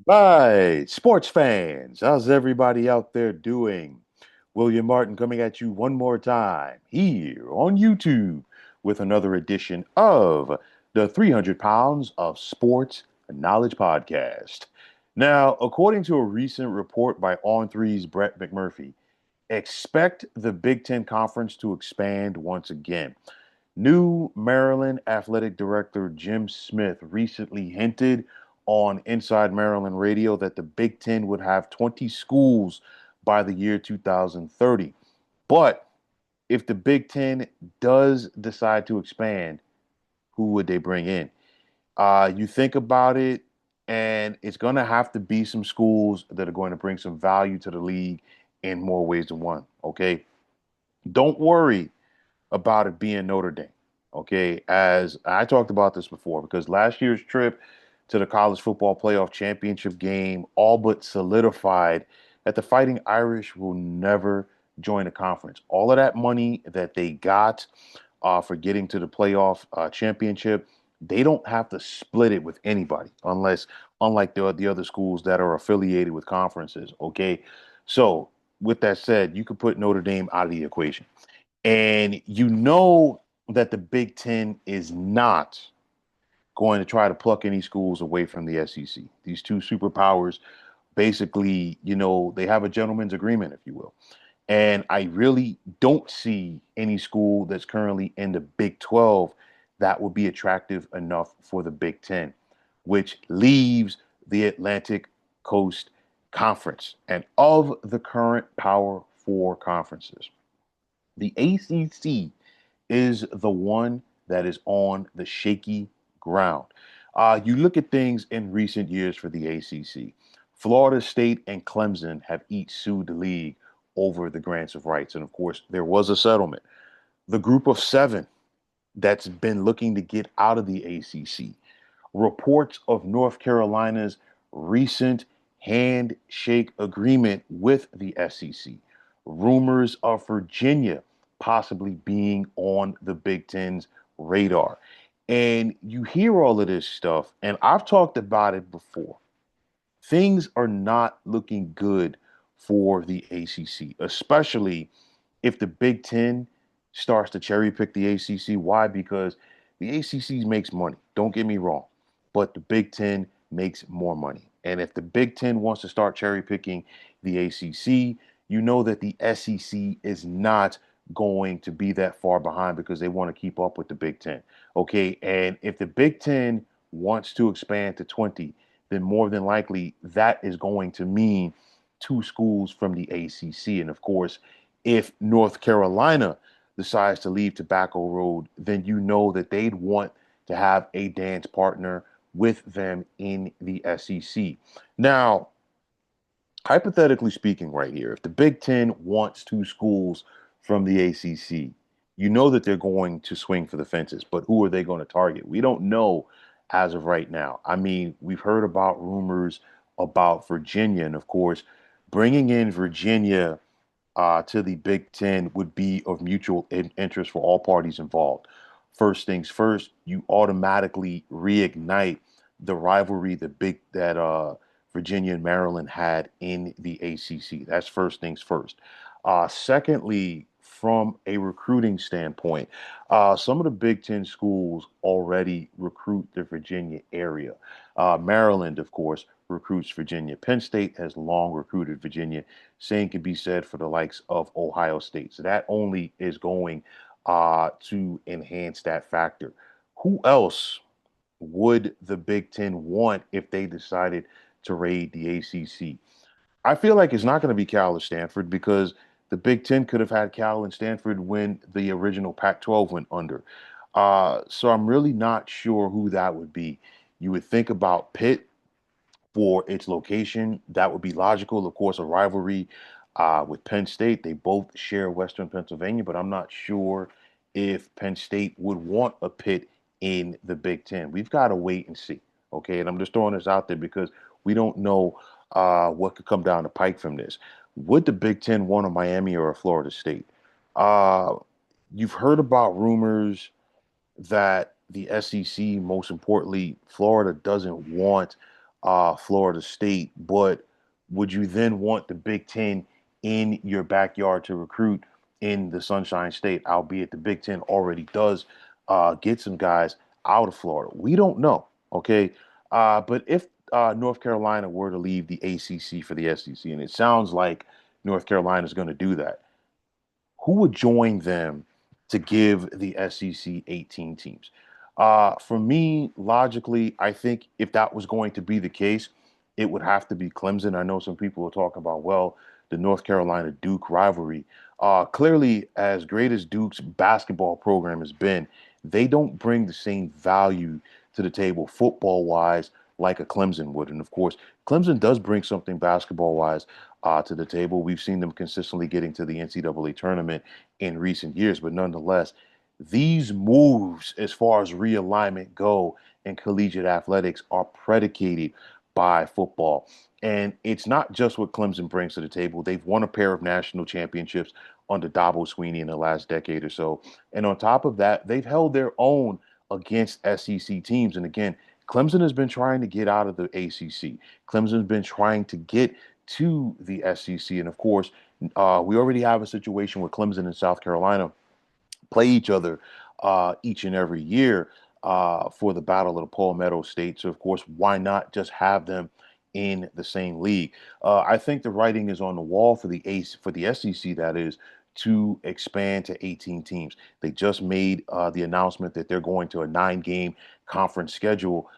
Right, sports fans, how's everybody out there doing? William Martin coming at you one more time here on YouTube with another edition of the 300 Pounds of Sports Knowledge Podcast. Now, according to a recent report by On Three's Brett McMurphy, expect the Big Ten Conference to expand once again. New Maryland Athletic Director Jim Smith recently hinted on Inside Maryland Radio that the Big Ten would have 20 schools by the year 2030. But if the Big Ten does decide to expand, who would they bring in? You think about it, and it's going to have to be some schools that are going to bring some value to the league in more ways than one. Okay. Don't worry about it being Notre Dame. Okay, as I talked about this before, because last year's trip to the college football playoff championship game all but solidified that the Fighting Irish will never join the conference. All of that money that they got for getting to the playoff championship, they don't have to split it with anybody, unlike the other schools that are affiliated with conferences. Okay, so with that said, you could put Notre Dame out of the equation. And you know that the Big Ten is not going to try to pluck any schools away from the SEC. These two superpowers basically, they have a gentleman's agreement, if you will. And I really don't see any school that's currently in the Big 12 that would be attractive enough for the Big Ten, which leaves the Atlantic Coast Conference. And of the current Power Four conferences, the ACC is the one that is on the shaky ground. You look at things in recent years for the ACC. Florida State and Clemson have each sued the league over the grants of rights. And of course, there was a settlement. The group of seven that's been looking to get out of the ACC. Reports of North Carolina's recent handshake agreement with the SEC. Rumors of Virginia possibly being on the Big Ten's radar. And you hear all of this stuff, and I've talked about it before. Things are not looking good for the ACC, especially if the Big Ten starts to cherry pick the ACC. Why? Because the ACC makes money. Don't get me wrong, but the Big Ten makes more money. And if the Big Ten wants to start cherry picking the ACC, you know that the SEC is not going to be that far behind because they want to keep up with the Big Ten. Okay. And if the Big Ten wants to expand to 20, then more than likely that is going to mean two schools from the ACC. And of course, if North Carolina decides to leave Tobacco Road, then you know that they'd want to have a dance partner with them in the SEC. Now, hypothetically speaking, right here, if the Big Ten wants two schools from the ACC, you know that they're going to swing for the fences, but who are they going to target? We don't know as of right now. I mean, we've heard about rumors about Virginia, and of course, bringing in Virginia to the Big Ten would be of mutual interest for all parties involved. First things first, you automatically reignite the rivalry that Virginia and Maryland had in the ACC. That's first things first. Secondly, from a recruiting standpoint, some of the Big Ten schools already recruit the Virginia area. Maryland, of course, recruits Virginia. Penn State has long recruited Virginia. Same can be said for the likes of Ohio State. So that only is going to enhance that factor. Who else would the Big Ten want if they decided to raid the ACC? I feel like it's not going to be Cal or Stanford because the Big Ten could have had Cal and Stanford when the original Pac-12 went under. So I'm really not sure who that would be. You would think about Pitt for its location. That would be logical. Of course, a rivalry with Penn State. They both share Western Pennsylvania, but I'm not sure if Penn State would want a Pitt in the Big Ten. We've got to wait and see. Okay, and I'm just throwing this out there because we don't know what could come down the pike from this. Would the Big Ten want a Miami or a Florida State? Uh, you've heard about rumors that the SEC, most importantly, Florida doesn't want Florida State, but would you then want the Big Ten in your backyard to recruit in the Sunshine State, albeit the Big Ten already does get some guys out of Florida? We don't know, okay? But if North Carolina were to leave the ACC for the SEC, and it sounds like North Carolina is going to do that, who would join them to give the SEC 18 teams? For me, logically, I think if that was going to be the case, it would have to be Clemson. I know some people are talking about, well, the North Carolina Duke rivalry. Clearly, as great as Duke's basketball program has been, they don't bring the same value to the table football wise like a Clemson would. And of course, Clemson does bring something basketball wise to the table. We've seen them consistently getting to the NCAA tournament in recent years, but nonetheless, these moves, as far as realignment go in collegiate athletics, are predicated by football. And it's not just what Clemson brings to the table. They've won a pair of national championships under Dabo Sweeney in the last decade or so. And on top of that, they've held their own against SEC teams. And again, Clemson has been trying to get out of the ACC. Clemson's been trying to get to the SEC. And of course, we already have a situation where Clemson and South Carolina play each other each and every year for the Battle of the Palmetto State. So, of course, why not just have them in the same league? I think the writing is on the wall for the SEC, that is, to expand to 18 teams. They just made the announcement that they're going to a 9-game conference schedule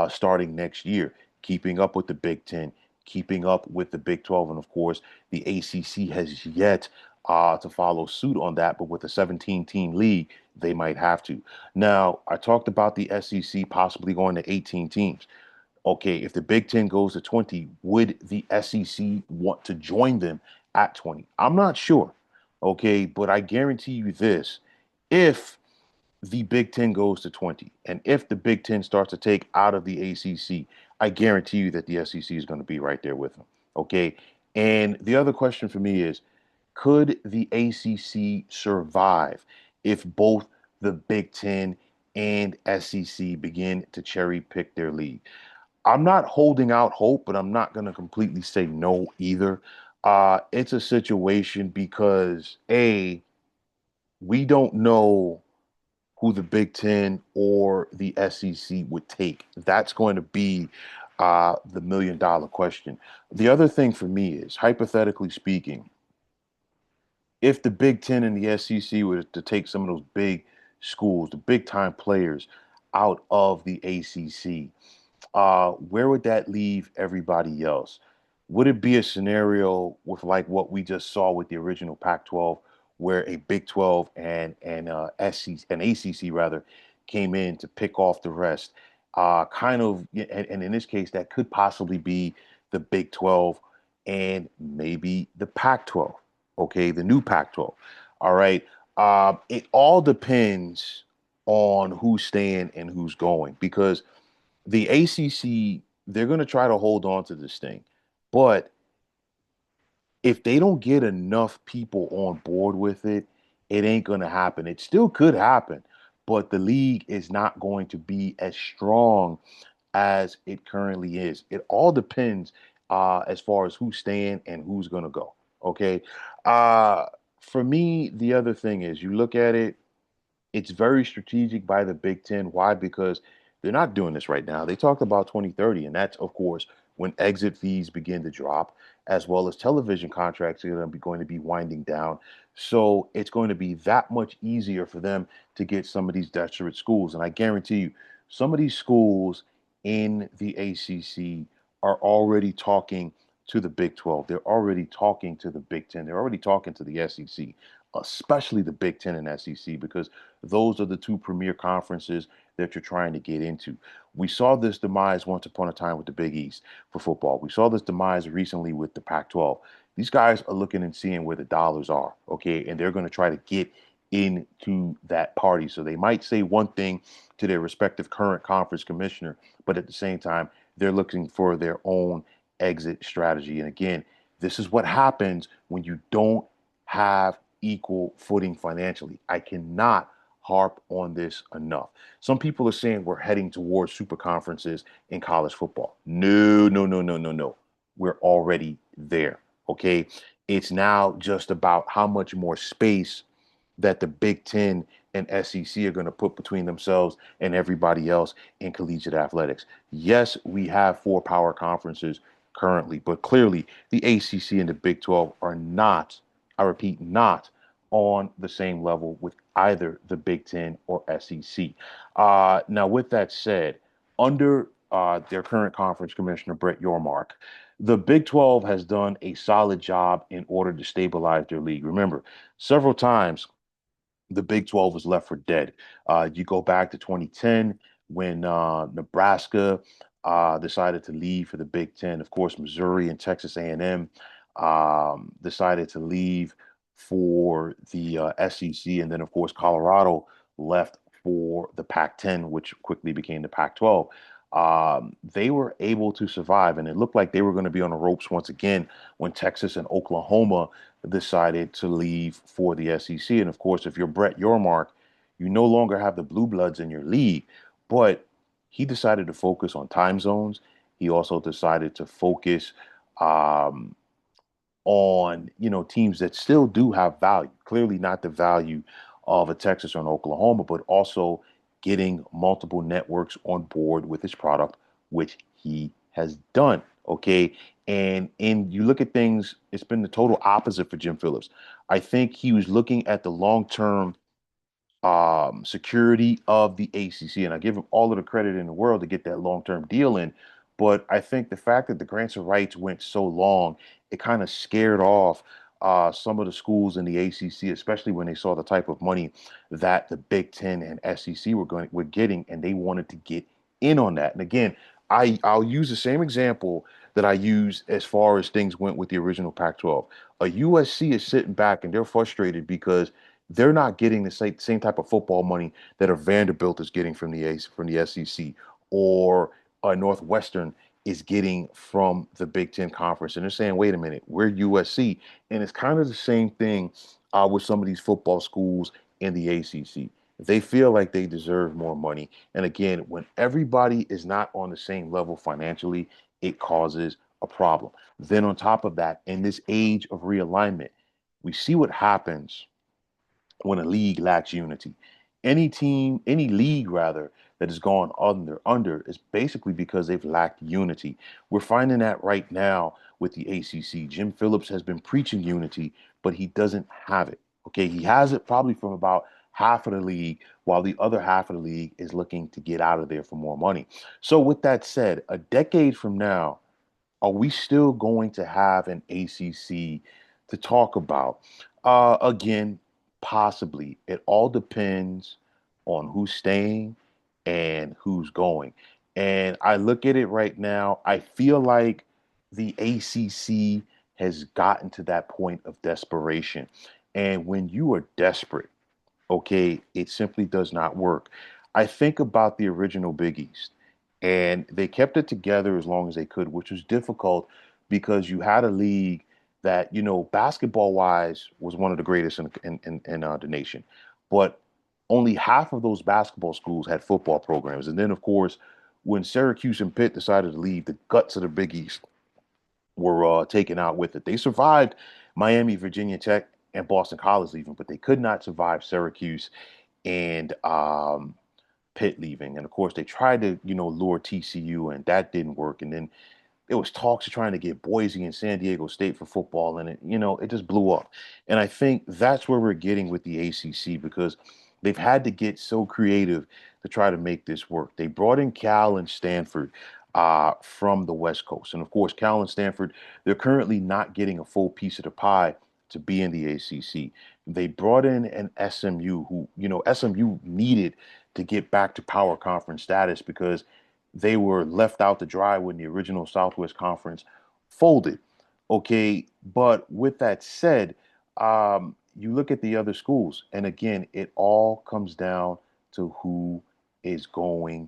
starting next year, keeping up with the Big Ten, keeping up with the Big 12, and of course, the ACC has yet to follow suit on that, but with a 17-team league, they might have to. Now, I talked about the SEC possibly going to 18 teams. Okay, if the Big Ten goes to 20, would the SEC want to join them at 20? I'm not sure. Okay, but I guarantee you this. If the Big Ten goes to 20, and if the Big Ten starts to take out of the ACC, I guarantee you that the SEC is going to be right there with them. Okay, and the other question for me is, could the ACC survive if both the Big Ten and SEC begin to cherry pick their league? I'm not holding out hope, but I'm not going to completely say no either. It's a situation because A, we don't know who the Big Ten or the SEC would take. That's going to be the $1 million question. The other thing for me is, hypothetically speaking, if the Big Ten and the SEC were to take some of those big schools, the big time players out of the ACC, where would that leave everybody else? Would it be a scenario with like what we just saw with the original Pac-12, where a Big 12 and SEC and ACC rather came in to pick off the rest? Kind of, and in this case, that could possibly be the Big 12 and maybe the Pac-12. Okay, the new Pac-12. All right. It all depends on who's staying and who's going because the ACC, they're going to try to hold on to this thing. But if they don't get enough people on board with it, it ain't going to happen. It still could happen, but the league is not going to be as strong as it currently is. It all depends as far as who's staying and who's going to go. Okay. Uh, for me, the other thing is you look at it, it's very strategic by the Big Ten. Why? Because they're not doing this right now. They talked about 2030, and that's, of course, when exit fees begin to drop, as well as television contracts are going to be winding down. So it's going to be that much easier for them to get some of these desperate schools. And I guarantee you, some of these schools in the ACC are already talking to the Big 12. They're already talking to the Big Ten. They're already talking to the SEC, especially the Big Ten and SEC, because those are the two premier conferences that you're trying to get into. We saw this demise once upon a time with the Big East for football. We saw this demise recently with the Pac 12. These guys are looking and seeing where the dollars are, okay? And they're going to try to get into that party. So they might say one thing to their respective current conference commissioner, but at the same time, they're looking for their own exit strategy. And again, this is what happens when you don't have equal footing financially. I cannot harp on this enough. Some people are saying we're heading towards super conferences in college football. No, no, no, no, no, no. We're already there. Okay. It's now just about how much more space that the Big Ten and SEC are going to put between themselves and everybody else in collegiate athletics. Yes, we have four power conferences currently, but clearly the ACC and the Big 12 are not, I repeat, not on the same level with either the Big Ten or SEC. Now, with that said, under their current conference commissioner, Brett Yormark, the Big 12 has done a solid job in order to stabilize their league. Remember, several times the Big 12 was left for dead. You go back to 2010 when Nebraska decided to leave for the Big Ten. Of course, Missouri and Texas A&M decided to leave for the SEC, and then of course Colorado left for the Pac-10, which quickly became the Pac-12. They were able to survive, and it looked like they were going to be on the ropes once again when Texas and Oklahoma decided to leave for the SEC. And of course, if you're Brett Yormark, you no longer have the blue bloods in your league, but he decided to focus on time zones. He also decided to focus um, on teams that still do have value. Clearly, not the value of a Texas or an Oklahoma, but also getting multiple networks on board with his product, which he has done. Okay. And you look at things, it's been the total opposite for Jim Phillips. I think he was looking at the long-term security of the ACC. And I give him all of the credit in the world to get that long term deal in. But I think the fact that the grants of rights went so long, it kind of scared off some of the schools in the ACC, especially when they saw the type of money that the Big Ten and SEC were getting, and they wanted to get in on that. And again, I'll use the same example that I used as far as things went with the original Pac-12. A USC is sitting back and they're frustrated because they're not getting the same type of football money that a Vanderbilt is getting from the SEC or a Northwestern is getting from the Big Ten Conference. And they're saying, wait a minute, we're USC. And it's kind of the same thing with some of these football schools in the ACC. They feel like they deserve more money. And again, when everybody is not on the same level financially, it causes a problem. Then, on top of that, in this age of realignment, we see what happens when a league lacks unity. Any team, any league rather, that has gone under is basically because they've lacked unity. We're finding that right now with the ACC. Jim Phillips has been preaching unity, but he doesn't have it. Okay, he has it probably from about half of the league, while the other half of the league is looking to get out of there for more money. So, with that said, a decade from now, are we still going to have an ACC to talk about? Again, possibly. It all depends on who's staying and who's going. And I look at it right now, I feel like the ACC has gotten to that point of desperation. And when you are desperate, okay, it simply does not work. I think about the original Big East, and they kept it together as long as they could, which was difficult because you had a league that, basketball wise, was one of the greatest in the nation. But only half of those basketball schools had football programs. And then, of course, when Syracuse and Pitt decided to leave, the guts of the Big East were taken out with it. They survived Miami, Virginia Tech, and Boston College leaving, but they could not survive Syracuse and Pitt leaving. And of course, they tried to, lure TCU, and that didn't work. And then there was talks of trying to get Boise and San Diego State for football, and it just blew up. And I think that's where we're getting with the ACC because they've had to get so creative to try to make this work. They brought in Cal and Stanford from the West Coast, and of course, Cal and Stanford, they're currently not getting a full piece of the pie to be in the ACC. They brought in an SMU who, SMU needed to get back to power conference status because they were left out to dry when the original Southwest Conference folded. Okay, but with that said, you look at the other schools, and again, it all comes down to who is going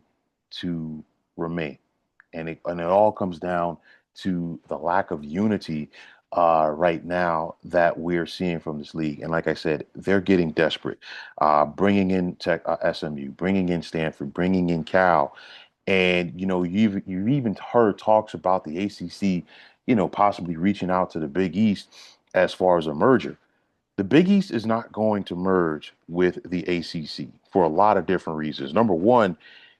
to remain, and it all comes down to the lack of unity right now that we're seeing from this league. And like I said, they're getting desperate. Bringing in SMU, bringing in Stanford, bringing in Cal. And, you've even heard talks about the ACC, possibly reaching out to the Big East as far as a merger. The Big East is not going to merge with the ACC for a lot of different reasons. Number one,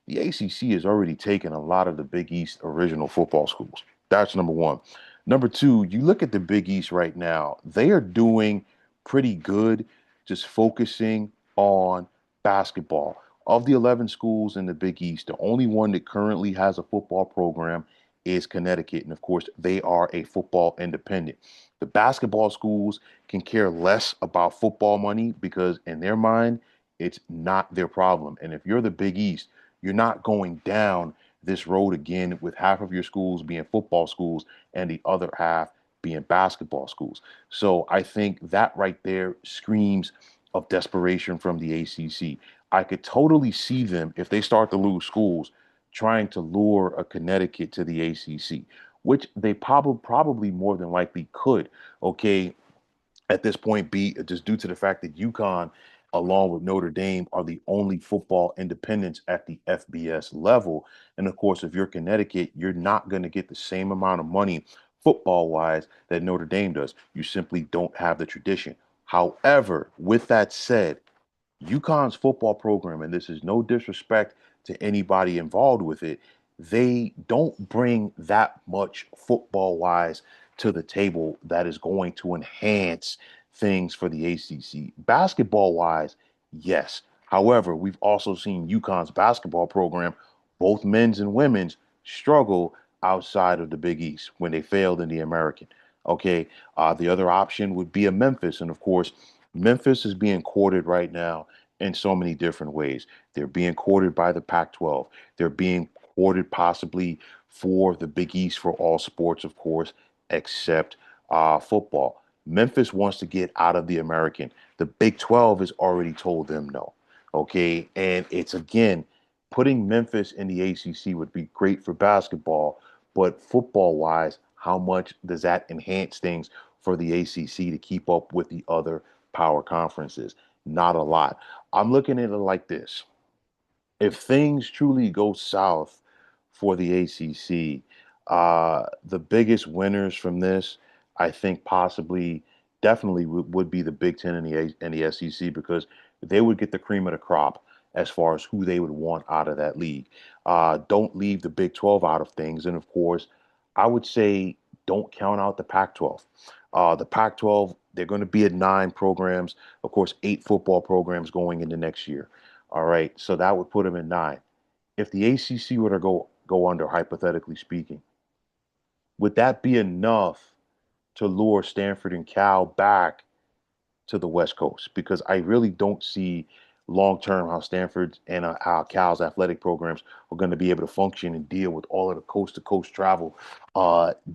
the ACC has already taken a lot of the Big East original football schools. That's number one. Number two, you look at the Big East right now, they are doing pretty good just focusing on basketball. Of the 11 schools in the Big East, the only one that currently has a football program is Connecticut. And of course, they are a football independent. The basketball schools can care less about football money because in their mind, it's not their problem. And if you're the Big East, you're not going down this road again with half of your schools being football schools and the other half being basketball schools. So I think that right there screams of desperation from the ACC. I could totally see them if they start to lose schools trying to lure a Connecticut to the ACC, which they probably more than likely could. Okay, at this point be just due to the fact that UConn, along with Notre Dame, are the only football independents at the FBS level. And of course, if you're Connecticut, you're not going to get the same amount of money football wise that Notre Dame does. You simply don't have the tradition. However, with that said, UConn's football program, and this is no disrespect to anybody involved with it, they don't bring that much football wise to the table that is going to enhance things for the ACC. Basketball wise, yes. However, we've also seen UConn's basketball program, both men's and women's, struggle outside of the Big East when they failed in the American. Okay, the other option would be a Memphis, and of course, Memphis is being courted right now in so many different ways. They're being courted by the Pac 12. They're being courted possibly for the Big East for all sports, of course, except football. Memphis wants to get out of the American. The Big 12 has already told them no. Okay. And it's again, putting Memphis in the ACC would be great for basketball, but football wise, how much does that enhance things for the ACC to keep up with the other power conferences? Not a lot. I'm looking at it like this. If things truly go south for the ACC, the biggest winners from this, I think possibly, definitely would be the Big Ten and the SEC because they would get the cream of the crop as far as who they would want out of that league. Don't leave the Big 12 out of things. And of course, I would say don't count out the Pac 12. The Pac 12, they're going to be at 9 programs, of course, 8 football programs going into next year. All right, so that would put them in 9. If the ACC were to go under, hypothetically speaking, would that be enough to lure Stanford and Cal back to the West Coast? Because I really don't see long term how Stanford's and how Cal's athletic programs are going to be able to function and deal with all of the coast to coast travel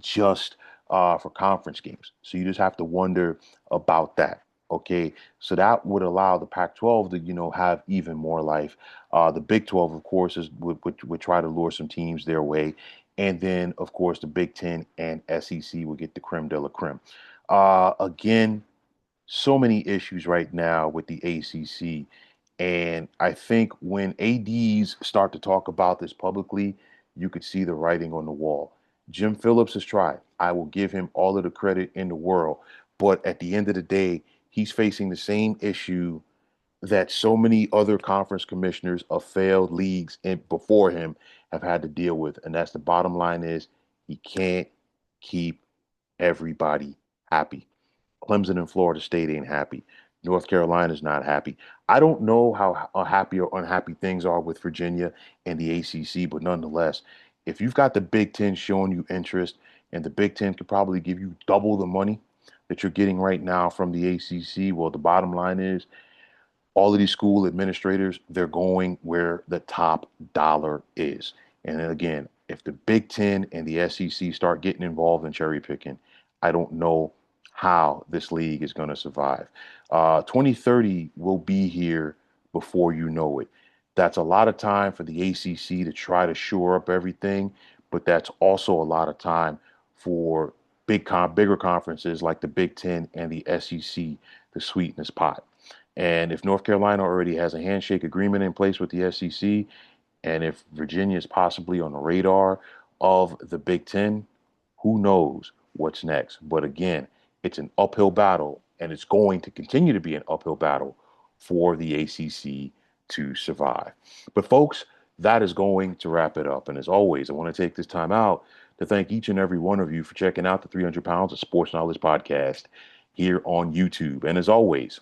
just for conference games. So you just have to wonder about that. Okay, so that would allow the Pac-12 to, have even more life. The Big 12, of course, would try to lure some teams their way, and then, of course, the Big 10 and SEC would get the creme de la creme. Again, so many issues right now with the ACC. And I think when ADs start to talk about this publicly, you could see the writing on the wall. Jim Phillips has tried. I will give him all of the credit in the world. But at the end of the day, he's facing the same issue that so many other conference commissioners of failed leagues before him have had to deal with. And that's the bottom line is he can't keep everybody happy. Clemson and Florida State ain't happy. North Carolina's not happy. I don't know how happy or unhappy things are with Virginia and the ACC, but nonetheless, if you've got the Big Ten showing you interest, and the Big Ten could probably give you double the money that you're getting right now from the ACC, well, the bottom line is all of these school administrators, they're going where the top dollar is. And then again, if the Big Ten and the SEC start getting involved in cherry picking, I don't know how this league is going to survive. 2030 will be here before you know it. That's a lot of time for the ACC to try to shore up everything, but that's also a lot of time for bigger conferences like the Big Ten and the SEC to sweeten this pot. And if North Carolina already has a handshake agreement in place with the SEC, and if Virginia is possibly on the radar of the Big Ten, who knows what's next? But again, it's an uphill battle, and it's going to continue to be an uphill battle for the ACC to survive. But, folks, that is going to wrap it up. And as always, I want to take this time out to thank each and every one of you for checking out the 300 Pounds of Sports Knowledge podcast here on YouTube. And as always,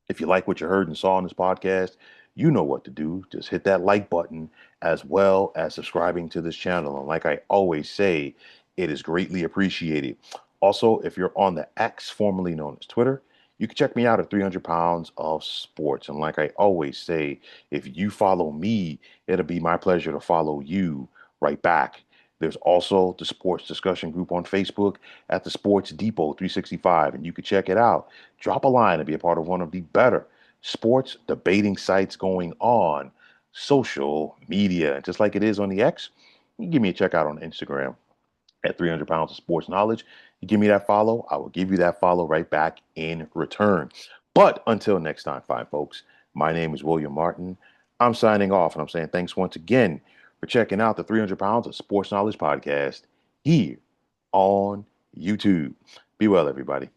if you like what you heard and saw on this podcast, you know what to do. Just hit that like button as well as subscribing to this channel. And like I always say, it is greatly appreciated. Also, if you're on the X, formerly known as Twitter, you can check me out at 300 Pounds of Sports. And like I always say, if you follow me, it'll be my pleasure to follow you right back. There's also the sports discussion group on Facebook at the Sports Depot 365, and you can check it out. Drop a line and be a part of one of the better sports debating sites going on social media. And just like it is on the X, you can give me a check out on Instagram at 300 Pounds of Sports Knowledge. You give me that follow, I will give you that follow right back in return. But until next time, fine folks, my name is William Martin. I'm signing off, and I'm saying thanks once again for checking out the 300 Pounds of Sports Knowledge podcast here on YouTube. Be well, everybody.